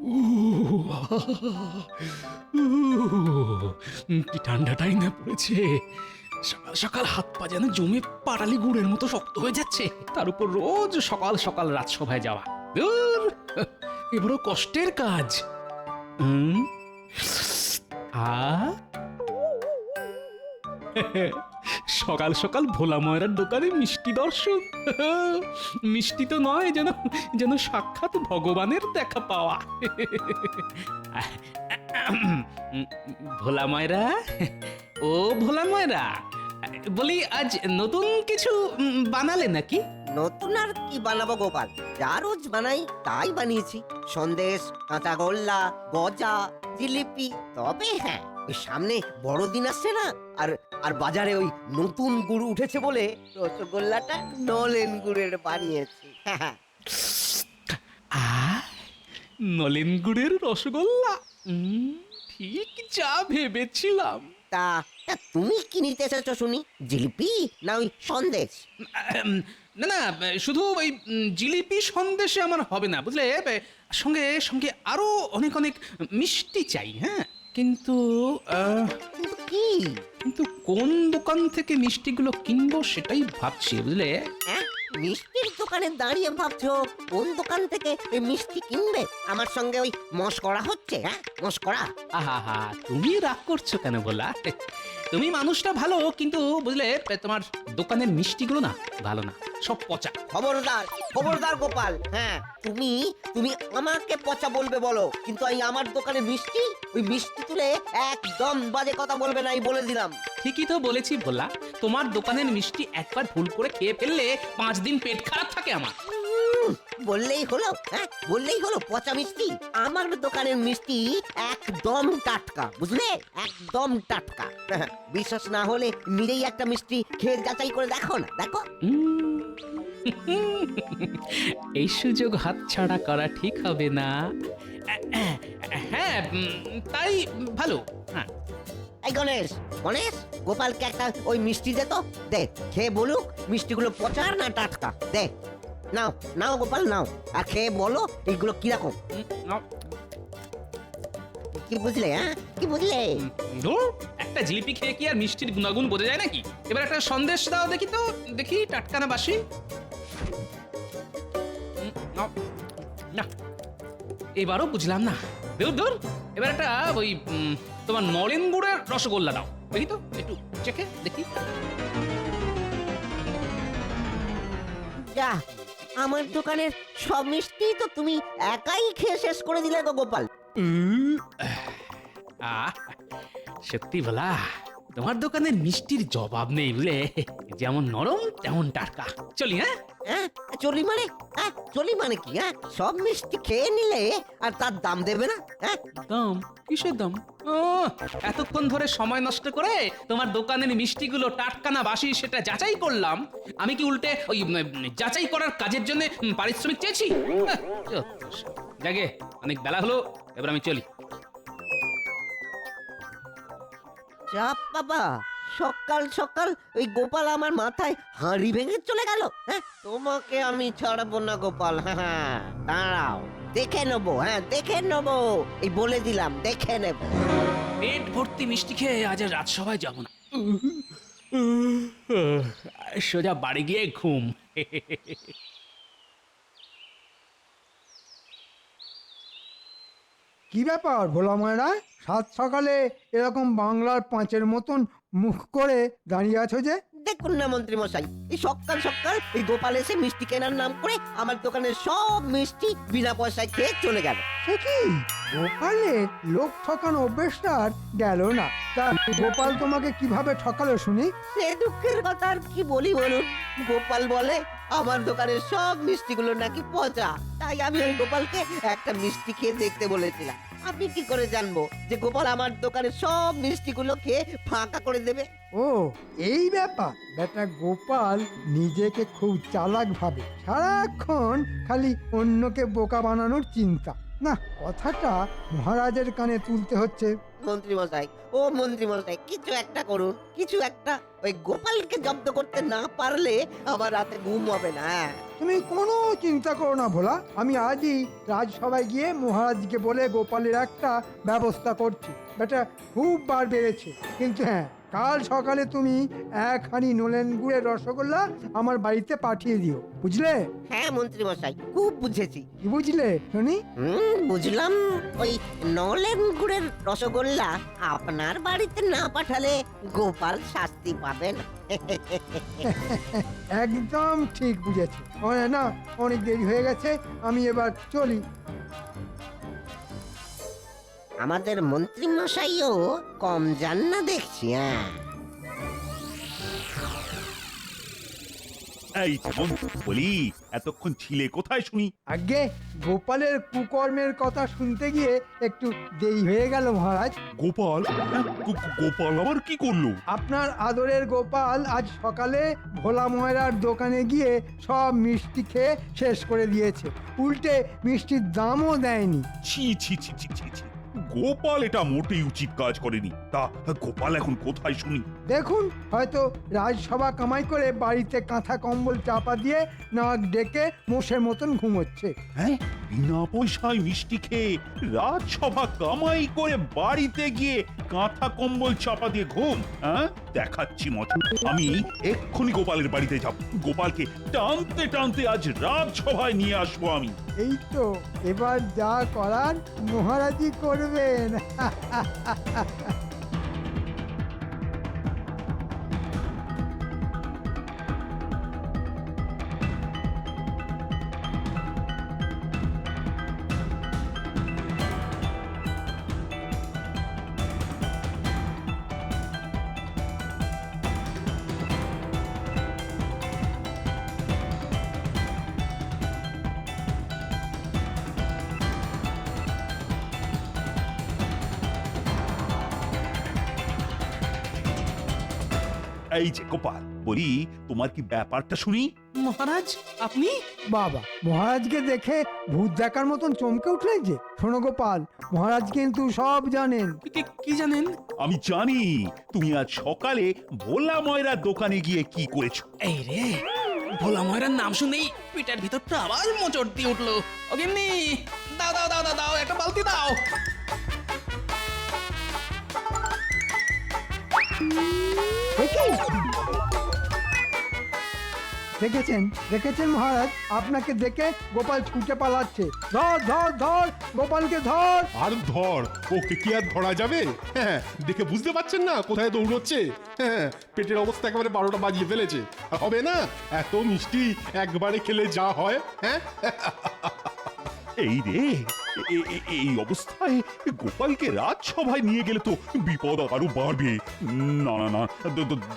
উহ, উহ, কি ঠান্ডাটাই না পড়েছে। সকাল সকাল হাত পা যেন জমে পাটালি গুড়ের মতো শক্ত হয়ে যাচ্ছে, তার উপর রোজ সকাল সকাল রাজসভায় যাওয়া। ধুর, এ বড় কষ্টের কাজ। হুম, আ সকাল সকাল ভোলা ময়রার দোকানে মিষ্টি দর্শন। মিষ্টি তো নয়, যেন যেন সাক্ষাৎ ভগবানের দেখা পাওয়া। ভোলা ময়রা, ও ভোলা ময়রা, বলি আজ নতুন কিছু বানালে নাকি? নতুন আর কি বানাবো গোপাল, যা রোজ বানাই তাই বানিয়েছি। সন্দেশ, কাঁচা গোল্লা, গজা, জিলিপি। তবে হ্যাঁ, ওই সামনে বড়দিন আসছে না, আর আর বাজারে ওই নতুন গুড় উঠেছে বলে রসগোল্লাটা নলেন গুড়ের বানিয়েছি। আ নলেন গুড়ের রসগোল্লা, ঠিক যা ভেবেছিলাম। তা তা তুমি কি নিতে এসেছো শুনি? জিলিপি না ওই সন্দেশ? না না, শুধু ওই জিলিপি সন্দেশে আমার হবে না, বুঝলে। সঙ্গে সঙ্গে আরো অনেক অনেক মিষ্টি চাই। হ্যাঁ, কিন্তু কিন্তু কি? কিন্তু কোন দোকান থেকে মিষ্টিগুলো কিনবো সেটাই ভাবছি, বুঝলে। হ্যাঁ, মিষ্টির দোকানে দাঁড়িয়ে ভাবছো কোন দোকান থেকে এই মিষ্টি কিনবে? আমার সঙ্গে ওই মশকরা হচ্ছে? হ্যাঁ, মশকরা? আহা হা, তুমি রাগ করছো কেন বলা? তুমি মানুষটা ভালো, কিন্তু বুঝলে তোমার দোকানের মিষ্টিগুলো না ভালো না, সব পচা। খবরদার, খবরদার গোপাল। হ্যাঁ, তুমি তুমি আমাকে পচা বলবে বলো, কিন্তু এই আমার দোকানে মিষ্টি, ওই মিষ্টি তুলে একদম বাজে কথা বলবে না, এই বলে দিলাম। ঠিকই তো বলেছি ভোলা, তোমার দোকানের মিষ্টি একবার ভুল করে খেয়ে ফেললে 5 দিন পেট খারাপ থাকে আমার। বললেই হলো, হ্যাঁ বললেই হলো পচা মিষ্টি। আমার দোকানের মিষ্টি একদম টাটকা, বুঝলে, একদম টাটকা। বিশ্বাস না হলে নিজেই একটা মিষ্টি খেয়ে যাচাই করে দেখো না, দেখো। এই সুযোগ হাতছাড়া করা ঠিক হবে না। হ্যাঁ, তাই ভালো। হ্যাঁ, এই গণেশ, গণেশ, গোপালকে একটা ওই মিষ্টি দে তো, দে, খেয়ে বলুক মিষ্টিগুলো পচা না টাটকা। দে, নাও নাও গোপাল, নাও, আর খেয়ে বলো এইগুলো কিরকম। কি বুঝলে? হ্যাঁ, কি বুঝলে? ধুর, একটা জিলিপি খেয়ে কি আর মিষ্টির গুণাগুণ বোঝা যায় নাকি? এবার একটা সন্দেশ দাও দেখি তো, দেখি টাটকা না বাসি। না, এবারও বুঝলাম না। দূর দূর, এবার একটা ওই তোমার নলেন গুড়ের রসগোল্লা দাও দেখি তো, একটু চেখে দেখি। যা, আমার দোকানের সব মিষ্টি তো তুমি একাই খেয়ে শেষ করে দিলে গো গোপাল। আহ, সত্যি বলা, তোমার দোকানের মিষ্টির জবাব নেই, বুঝলে। যেমন নরম তেমন টাটকা। চলি, হ্যাঁ। হ্যাঁ, চলি মানে? হ্যাঁ, চলি মানে কি? হ্যাঁ, সব মিষ্টি খেয়ে নিলে আর তার দাম দেবে না? হ্যাঁ, দাম? কিসের দাম? ও, এতক্ষণ ধরে সময় নষ্ট করে তোমার দোকানের মিষ্টিগুলো টাটকা না বাসি সেটা যাচাই করলাম। আমি কি উল্টে ওই যাচাই করার কাজের জন্য পারিশ্রমিক চেয়েছি? জাগে, অনেক বেলা হলো, এবার আমি চলি। চাপ বাবা, সকাল সকাল ওই গোপাল আমার মাথায় হাঁড়ি ভেঙে চলে গেল। হ্যাঁ, তোমাকে আমি ছাড়বো না গোপাল। হ্যাঁ হ্যাঁ, দাঁড়াও, দেখে নেবো। হ্যাঁ, দেখে নেবো, এই বলে দিলাম, দেখে নেবো। পেট ভর্তি মিষ্টি খেয়ে আজ আর রাজসভায় যাব না, সোজা বাড়ি গিয়ে ঘুম। কি ব্যাপার ভোলা ময়রা, সাত সকালে এরকম বাংলার পাঁচের মতন মুখ করে দাঁড়িয়ে আছো যে? দেখুন না মন্ত্রী মশাই, এই সকাল সকাল এই গোপাল এসে মিষ্টি কেনার নাম করে আমার দোকানের সব মিষ্টি বিনা পয়সায় খেয়ে চলে গেল। সে কি, গোপালে লোক ঠকানো অভ্যেসটা আর গেল না। তা গোপাল তোমাকে কিভাবে ঠকালো শুনি? সে দুঃখের কথা আর কি বলি বলুন। গোপাল বলে আমার দোকানের সব মিষ্টিগুলো নাকি পচা, তাই আমি ওই গোপালকে একটা মিষ্টি খেয়ে দেখতে বলেছিলাম। আপনি কি করে জানবো যে গোপাল আমার দোকানের সব মিষ্টিগুলো খেয়ে ফাঁকা করে দেবে? ও, এই ব্যাপার। বেটা গোপাল নিজেকে খুব চালাক ভাবে, সারাক্ষণ খালি অন্যকে বোকা বানানোর চিন্তা। না, কথাটা মহারাজের কানে তুলতে হচ্ছে। মন্ত্রী মশাই, ও মন্ত্রী মশাই, কিছু একটা করুন, কিছু একটা। ওই গোপালকে জব্দ করতে না পারলে আমার রাতে ঘুম হবে না। তুমি কোনো চিন্তা করো না ভোলা, আমি আজই রাজসভায় গিয়ে মহারাজকে বলে গোপালের একটা ব্যবস্থা করছি। বেটা খুব বার বেড়েছে, কিন্তু হ্যাঁ, কাল সকালে তুমি 1 হাঁড়ি নলেন গুড়ের রসগোল্লা আমার বাড়িতে পাঠিয়ে দিও, বুঝলে? হ্যাঁ মন্ত্রী মশাই, খুব বুঝেছি। কি বুঝলে শুনি? বুঝলাম। ওই নলেন গুড়ের রসগোল্লা আপনার বাড়িতে না পাঠালে গোপাল শাস্তি পাবেন। একদম ঠিক বুঝেছে। না, অনেক দেরি হয়ে গেছে, আমি এবার চলি। আমাদের মন্ত্রী মশাইও কম যান না দেখছি। হ্যাঁ, এই যেমন বলি, এতক্ষণ ছিলে কোথায় শুনি? আগে গোপালের কুকর্মের কথা শুনতে গিয়ে একটু দেরি হয়ে গেল মহারাজ। গোপাল? হ্যাঁ, গোপাল আবার কি করলো? আপনার আদরের গোপাল আজ সকালে ভোলা ময়রার দোকানে গিয়ে সব মিষ্টি খেয়ে শেষ করে দিয়েছে, উল্টে মিষ্টির দামও দেয়নি। ছি ছি ছি ছি ছি ছি, গোপাল এটা মোটেই উচিত কাজ করেনি। তা গোপাল এখন কোথায় শুনি? দেখুন, হয়তো রাজসভা কামাই করে বাড়িতে কাঁথা কম্বল চাপা দিয়ে নাক ডেকে মোষের মতন ঘুমোচ্ছে। হ্যাঁ, বিনা পয়সায় মিষ্টি খেয়ে রাজসভা কামাই করে বাড়িতে গিয়ে কাঁথা কম্বল চাপা দিয়ে ঘুম? হ্যাঁ, দেখাচ্ছি মজা। আমি এক্ষুনি গোপালের বাড়িতে যাব, গোপালকে টানতে টানতে আজ রাজসভায় নিয়ে আসবো আমি। এই তো, এবার যা করার মহারাজই করবেন। এই যে গোপাল, বলি তোমার কি ব্যাপারটা শুনি? মহারাজ আপনি? বাবা, মহারাজকে দেখে ভূত দেখার মতন চমকে উঠলেন যে। শোনো গোপাল, মহারাজ কিন্তু সব জানেন। কি জানেন? আমি জানি তুমি আজ সকালে ভোলা ময়রার দোকানে গিয়ে কি করেছো। এই রে, ভোলা ময়রার নাম শুনেই পিটার ভিতরটা আবার মোচড় দিয়ে উঠলো। ও গিন্নি, দাও দাও দাও দাও দাও, একটা বালতি দাও। দেখেছেন দেখেছেন মহারাজ, আপনাকে দেখে গোপাল ছুটে পালাচ্ছে। ধর ধর ধর, গোপালকে ধর। আর ধর, ওকে কি আর ধরা যাবে? হ্যাঁ, দেখে বুঝতে পারছেন না কোথায় দৌড়চ্ছে? হ্যাঁ, পেটের অবস্থা একেবারে 12টা বাজিয়ে ফেলেছে। আর হবে না, এত মিষ্টি একবারে খেলে যা হয়। হ্যাঁ, এই রে, এই অবস্থায় গোপালকে রাজসভায় নিয়ে গেলে তো বিপদ আরো বাড়বে। না না না,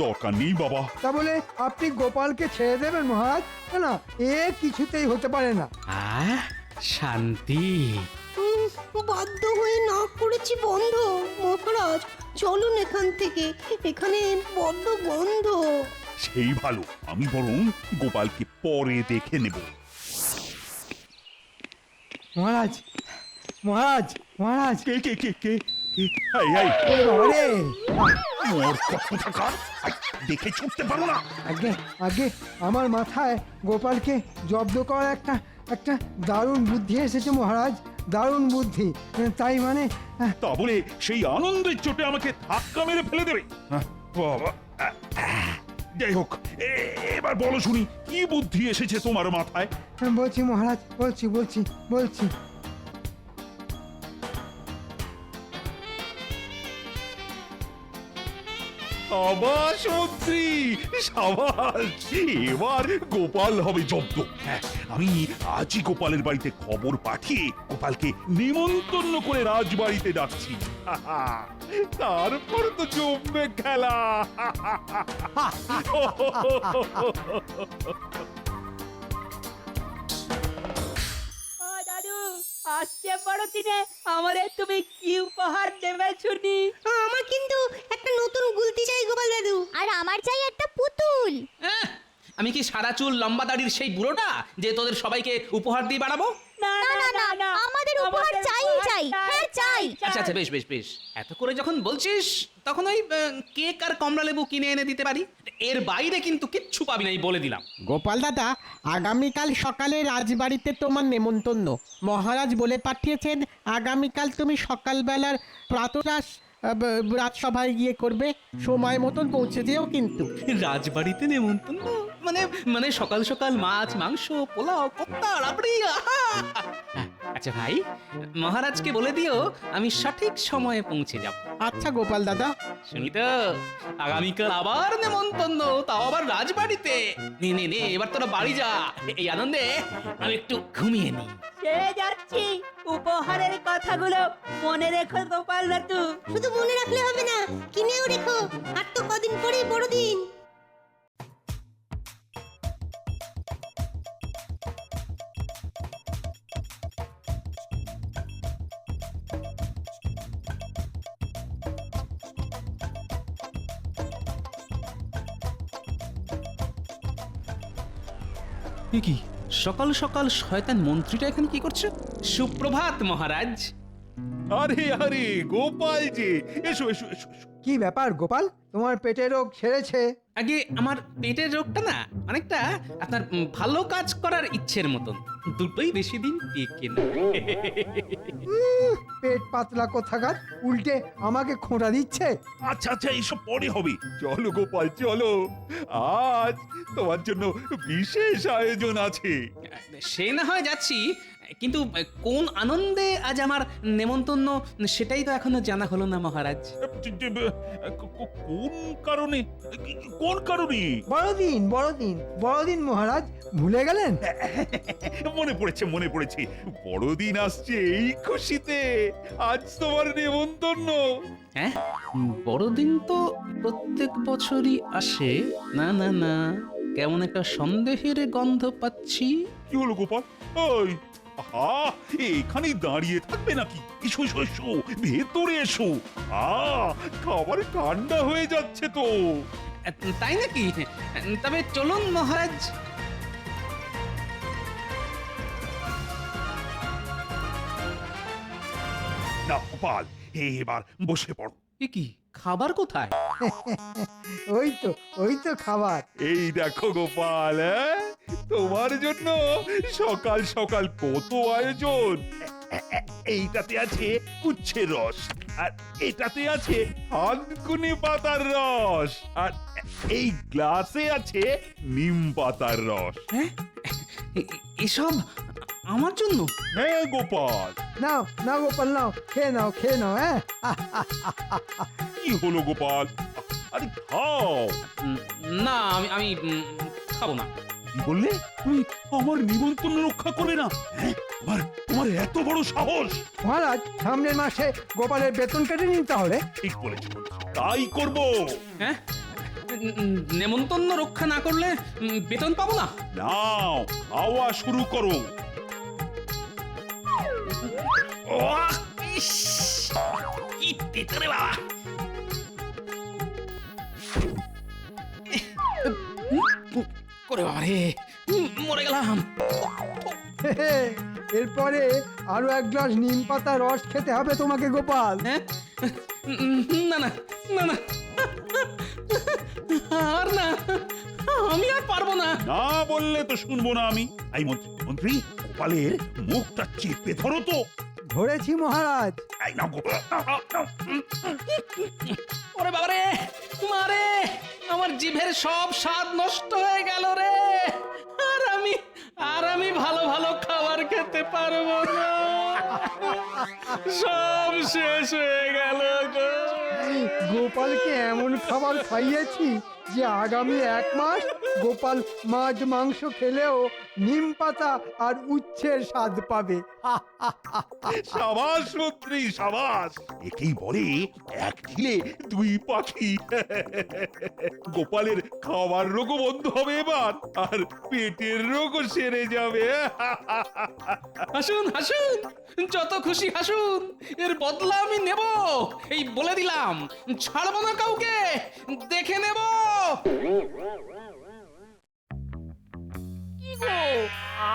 দরকার নেই বাবা। তা বলে আপনি গোপালকে ছেড়ে দেবেন মহারাজ? না, এ কিছুতেই হতে পারে না। শান্তি। বাধ্য হয়ে না করেছি বন্ধ। মহারাজ চলুন এখান থেকে, এখানে বড্ড গন্ধ। সেই ভালো, আমি বরং গোপালকে পরে দেখে নেব। মহারাজ মহারাজ মহারাজ, কে কে কে কে কে? এই এই, বাবারে! মোর কোথাকার, দেখে ছুটতে পারো না? আগে আগে আমার মাথায় গোপালকে জব্দ করার একটা দারুণ বুদ্ধি এসেছে মহারাজ, দারুণ বুদ্ধি। তাই মানে তা বলে সেই আনন্দের চোটে আমাকে ধাক্কা মেরে ফেলে দেবে? বাবা, যাই হোক, এবার বলো শুনি, কি বুদ্ধি এসেছে তোমার মাথায়? বলছি মহারাজ, বলছি বলছি বলছি। সাবাস মন্ত্রী, সাবাস! এবার গোপাল হবে জব্দ। হ্যাঁ, আমি আজই গোপালের বাড়িতে খবর পাঠিয়ে গোপালকে নিমন্ত্রণ করে রাজবাড়িতে ডাকছি। তারপর তো জমবে খেলা। দাদু, আসছে বড়দিনে আমাদের তুমি কি উপহার দেবে শুনি? আমার কিন্তু একটা নতুন গুলতি চাই গোপাল দাদু। আর আমার চাই একটা পুতুল। আমি কি সাদা চুল লম্বা দাড়ির সেই বুড়োটা যে তোদের সবাইকে উপহার দিয়ে বাড়াবো? না না না না আমাদের উপহার চাই চাই হ্যাঁ চাই আচ্ছা আচ্ছা বেশ বেশ বেশ এত করে যখন বলছিস তখন ওই কেক আর কমলা লেবু কিনে এনে দিতে পারি। এর বাইরে কিন্তু কিচ্ছু পাবি না, এই বলে দিলাম। গোপাল দাদা, আগামীকাল সকালে রাজবাড়িতে তোমার নেমন্তন্ন। মহারাজ বলে পাঠিয়েছেন আগামীকাল তুমি সকালবেলার প্রাতরাশ রাজসভায় গিয়ে করবে। সময় মতন পৌঁছে যেও কিন্তু। রাজবাড়িতে নেমন্তন্ন মানে মানে সকাল সকাল মাছ মাংস পোলাও কোপ্তা রাবড়ি, আহা! আচ্ছা ভাই, মহারাজকে বলে দিও আমি সঠিক সময়ে পৌঁছে যাব। আচ্ছা গোপাল দাদা। শুনি তো, আগামীকাল আবার নেমন্তন্ন, তাও আবার রাজবাড়িতে। নে নে নে, এবার তোরা বাড়ি যা, এই আনন্দে আমি একটু ঘুমিয়ে নিই। ছেড়ে যাচ্ছি, উপহারের কথাগুলো মনে রেখো গোপাল দাদু। শুধু মনে রাখলে হবে না, কিনেও রেখো। আর তো কদিন পরেই বড়দিন। এ কি সকাল সকাল শয়তান মন্ত্রীটা এখানে কি করছে? সুপ্রভাত মহারাজ। আরে আরে গোপাল যে, এসো এসো এসো এসো। কি ব্যাপার গোপাল, তোমার পেটের রোগ সেরেছে? আগে আমার পেটের রোগটা না অনেকটা আপনার ভালো কাজ করার ইচ্ছের মতন, দুটোই বেশি দিন টেকে না। পেট পাতলা কোথাকার, উল্টে আমাকে খোঁটা দিচ্ছে। আচ্ছা আচ্ছা, এইসব পরে হবে। চলো গোপাল চলো, আজ তোমার জন্য বিশেষ আয়োজন আছে। সে না হয় যাচ্ছি, কিন্তু কোন আনন্দে আজ আমার নেমন্তন্ন সেটাই তো এখনো জানা হলো না মহারাজ। কোন কারণে? কোন কারণে? বড়দিন বড়দিন বড়দিন মহারাজ, ভুলে গেলেন? মনে পড়েছে মনে পড়েছে, বড়দিন আসছে এই খুশিতে আজ তোমার নেমন্তন্ন। হ্যাঁ, বড়দিন তো প্রত্যেক বছরই আসে। না না না, কেমন একটা সন্দেহের গন্ধ পাচ্ছি। কি হলো গোপাল? ওই আহা, এখানেই দাঁড়িয়ে থাকবে নাকি? এসো এসো এসো, ভেতরে এসো। খাবার ঠান্ডা হয়ে যাচ্ছে তো। তাই নাকি? তবে চলুন মহারাজ। না গোপাল, এবার বসে পড়ো। এ কি, খাবার কোথায়? ওই তো খাবার। এই দেখো গোপাল, তোমার জন্য সকাল সকাল কত আয়োজন। এইটাতে আছে উচ্ছের রস, আর এটাতে আছে থানকুনি পাতার রস, আর এই গ্লাসে আছে নিম পাতার রস। হ্যাঁ, এসব আমার জন্য? হ্যাঁ গোপাল। নাও নাও গোপাল, নাও খেয়ে নাও খেয়ে নাও। হ্যাঁ, কি হলো গোপাল? আরে খাও। না, আমি আমি খাবো না। কি বললে? তুমি আমার নিমন্ত্রণ রক্ষা করবে না? হ্যাঁ, তোমার তোমার এত বড় সাহস! মহারাজ, সামনের মাসে গোপালের বেতন কেটে নিন তাহলে। ঠিক বলেছ, তাই করব। হ্যাঁ, নেমন্তন্ন রক্ষা না করলে বেতন পাবো না? নাও, খাওয়া শুরু করো। ওয়াহ, ইস, কি তেতো রে বাবা! করে বাবা রে, মরে গেলাম। এরপরে আরো এক গ্লাস নিম পাতা রস খেতে হবে তোমাকে গোপাল। হ্যাঁ, না না না না, আর না, আমি আর পারবো না। না বললে তো শুনবো না আমি। এই মন্ত্রী মন্ত্রী, গোপালের মুখটা চেপে ধরো তো। ধরেছি মহারাজ। এই নাও গোপাল, নাও, নাও, নাও। ওরে বাবা রে, মারে, আমার জিভের সব স্বাদ নষ্ট হয়ে গেল রে। আর আমি ভালো ভালো খাবার খেতে পারবো না, সব শেষ হয়ে গেল গো। গোপালকে এমন খাবার খাইয়েছি যে আগামী 1 মাস গোপাল মাছ মাংস খেলেও নিম পাতা আর উচ্ছের স্বাদ পাবে। সাবাস মন্ত্রী সাবাস, একেই বলে এক ঢিলে 2 পাখি। গোপালের খাবার রোগও বন্ধ হবে এবার, আর পেটের রোগও সেরে যাবে। হাসুন হাসুন, যত খুশি হাসুন, এর বদলা আমি নেব, এই বলে দিলাম। ছাড়বো না কাউকে, দেখে নেব। কি গো,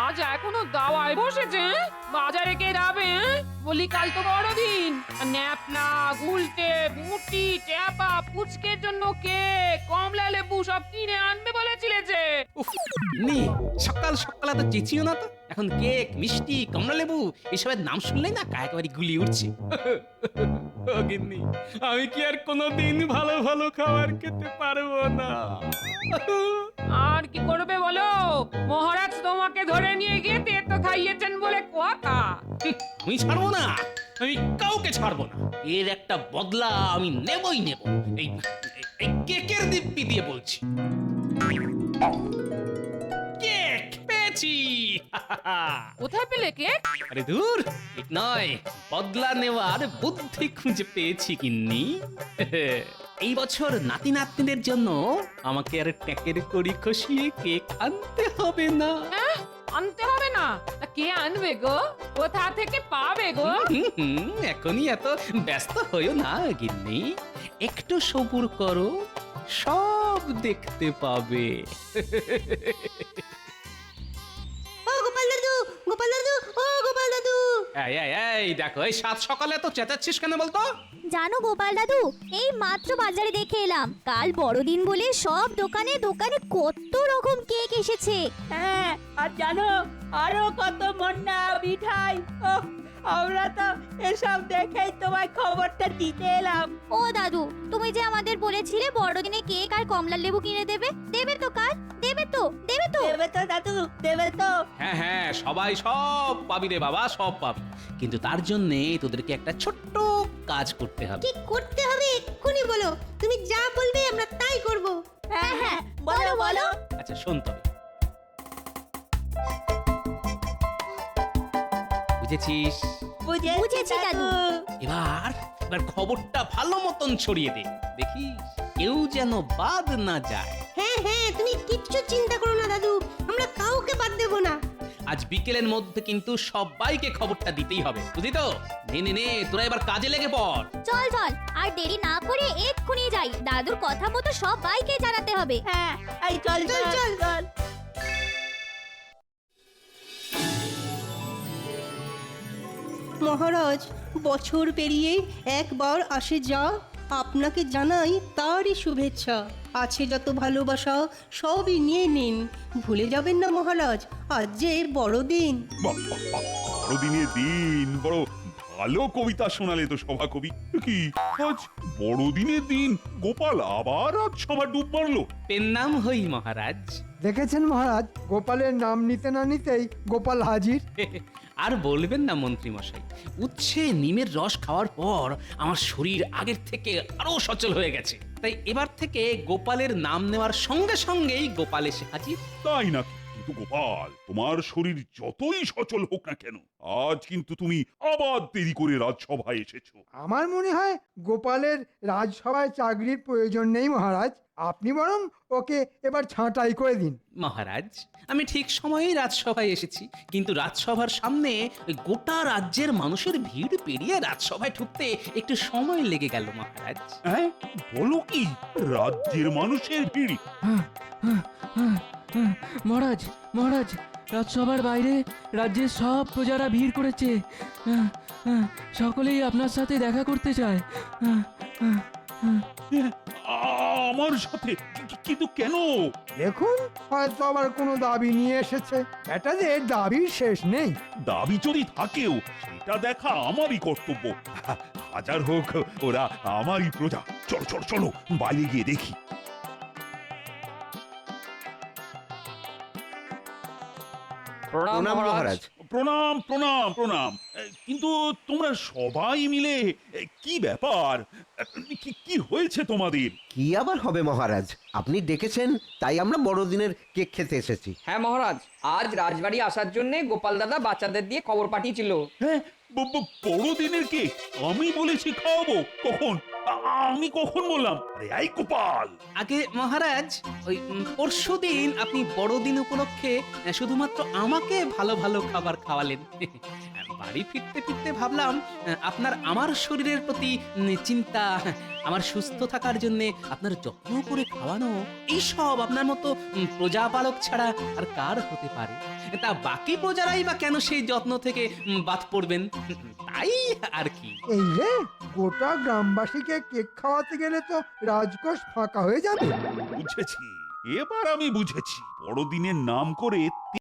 আজ এখনো দাওয়ায় বসেছে হ্যাঁ? বাজারে কে যাবে হ্যাঁ? বলি কাল তো বড়দিন ন্যাপনা গুলটে মুটি ট্যাপা পুচকের জন্য কে কমলা লেবু সব কিনে আনবে বলেছিলে যে উফ, নি সকাল সকাল এত চেঁচিও না তো। এখন কেক মিষ্টি কমলা লেবু এসবের নাম শুনলেই না একেবারে গুলি উঠছে। ও গিন্নি, আমি কি আর কোনোদিন ভালো ভালো খাবার খেতে পারবো না? আর কি করবে বলো মহারাজ তোমাকে ধরে নিয়ে গিয়ে তেতো খাইয়েছেন বলে কথা আমি ছাড়বো না, আমি কাউকে ছাড়বো না। এর একটা বদলা আমি নেবই নেব। এই এই কেকের দিব্যি দিয়ে বলছি। কেক পেয়েছি। কোথায় পেলে কে আরে দূর, ঠিক নয়, বদলা নেওয়ার বুদ্ধি খুঁজে পেয়েছি গিন্নি। এই বছর নাতি নাতনিদের জন্য আমাকে আর ট্যাকের কড়ি খসিয়ে কেক আনতে হবে না। আনতে হবে না তা কে আনবে গো কোথা থেকে পাবে গো এখনই এত ব্যস্ত হইও না গিন্নি, একটু সবুর করো, সব দেখতে পাবে। ও গোপাল দাদু, গোপাল দাদু, ও গোপাল দাদু। এই এই এই দেখো, এই সাত সকালে তো চেঁচাচ্ছিস কেন বলতো? জানো গোপাল দাদু, এই মাত্র বাজারে দেখে এলাম কাল বড়দিন বলে সব দোকানে দোকানে কত রকম কেক এসেছে। হ্যাঁ, আর জানো আরো কত মন্না মিঠাই। ওহ, আমরা তো এসব দেখেই তোমায় খবরটা দিতে এলাম। ও দাদু, তুমি যে আমাদের বলেছিলে বড়দিনে কেক আর কমলা লেবু কিনে দেবে, দেবে তো কাল? দেবে তো? দেবে তো? দেবে তো দাদু, দেবে তো? হ্যাঁ হ্যাঁ, সবাই সব পাবি রে বাবা, সব পাবি, কিন্তু তার জন্য তোদেরকে একটা ছোট্ট কাজ করতে হবে। কি করতে হবে এক্ষুনি বলো, তুমি যা বলবে আমরা তাই করব। হ্যাঁ হ্যাঁ, বলো বলো। আচ্ছা শোন তবে, বুঝেছিস? বুঝেছি দাদু। এবার এবার খবরটা ভালো মতন ছড়িয়ে দে, দেখিস কেউ যেন বাদ না যায়। হ্যাঁ হ্যাঁ, তুমি কিচ্ছু চিন্তা করো না দাদু, আমরা কাউকে বাদ দেব না। আজ বিকেলের মধ্যে কিন্তু সবাইকে খবরটা দিতেই হবে, বুঝলি তো? নে নে নে, তোরা এবার কাজে লেগে পড়। চল চল, আর দেরি না করে এক্ষুনি যাই, দাদুর কথা মতো সবাইকে জানাতে হবে। হ্যাঁ, এই চল চল চল চল। মহারাজ, বছর পেরিয়ে একবার আসে যা, আপনাকে জানাই তারই শুভেচ্ছা। আছে যত ভালোবাসা সবই নিয়ে নিন, ভুলে যাবেন না মহারাজ, আজ যে বড়দিন। বাহ, বাহ, বাহ, বড়দিনের দিন বড় ভালো কবিতা শোনালে তো সভা কবি। কি আজ বড়দিনের দিন গোপাল আবার আজ সবার ডুব মারলো? পেন নাম হই মহারাজ। দেখেছেন মহারাজ, গোপালের নাম নিতে না নিতেই গোপাল হাজির। আর বলবেন না মন্ত্রী মশাই, উচ্ছে নিমের রস খাওয়ার পর আমার শরীর আগের থেকে আরো সচল হয়ে গেছে, তাই এবার থেকে গোপালের নাম নেওয়ার সঙ্গে সঙ্গেই গোপাল এসে হাজির। তাই না? কিন্তু গোপাল, তোমার শরীর যতই সচল হোক না কেন, আজ কিন্তু তুমি আবার দেরি করে রাজসভায় এসেছো। আমার মনে হয় গোপালের রাজসভায় চাকরির প্রয়োজন নেই মহারাজ, আপনি বরং ওকে এবার ছাঁটাই করে দিন। মহারাজ, আমি ঠিক সময়েই রাজসভায় এসেছি, কিন্তু রাজসভার সামনে ওই গোটা রাজ্যের মানুষের ভিড় পেরিয়ে রাজসভায় ঢুকতে একটু সময় লেগে গেল মহারাজ। হ্যাঁ, বলো কি? রাজ্যের মানুষের ভিড়? মহারাজ, মহারাজ, রাজসভার বাইরে রাজ্যের সব প্রজারা ভিড় করেছে, সকলেই আপনার সাথে দেখা করতে চায়। আমার সাথে? কিন্তু কেন? দেখুন, হয়তো আবার কোনো দাবি নিয়ে এসেছে, এটাদের দাবির শেষ নেই। দাবি যদি থাকেও সেটা দেখা আমারই কর্তব্য। হাজার হোক ওরা আমারই প্রজা। চলো চলো চলো, বাইরে গিয়ে দেখি। প্রণাম মহারাজ। প্রণাম প্রণাম প্রণাম। কিন্তু তোমরা সবাই মিলে কি ব্যাপার? কি হয়েছে তোমাদের? কি আবার হবে মহারাজ, আপনি ডেকেছেন তাই আমরা বড়দিনের কেক খেতে এসেছি। হ্যাঁ মহারাজ, আজ রাজবাড়ি আসার জন্য গোপাল দাদা বাচ্চাদের দিয়ে খবর পাঠিয়েছিল। হ্যাঁ, বড়দিনের কেক আমি বলেছি খাওয়াবো? কখন? আমি কখন বললাম? আরে এই গোপাল! আগে মহারাজ, ওই পরশুদিন আপনি বড়দিন উপলক্ষে শুধুমাত্র আমাকে ভালো ভালো খাবার খাওয়ালেন। বাড়ি ফিরতে ফিরতে ভাবলাম আপনার আমার শরীরের প্রতি চিন্তা, আমার সুস্থ থাকার জন্য আপনার যত্ন করে খাওয়ানো, এইসব আপনার মতো প্রজাপালক ছাড়া আর কার হতে পারে? তা বাকি প্রজারাই বা কেন সেই যত্ন থেকে বাদ পড়বেন? তাই আর কি। এই রে, গোটা গ্রামবাসীকে কেক খাওয়াতে গেলে তো রাজকোষ ফাঁকা হয়ে যাবে। বুঝেছি, এবার আমি বুঝেছি। বড়দিনের নাম করে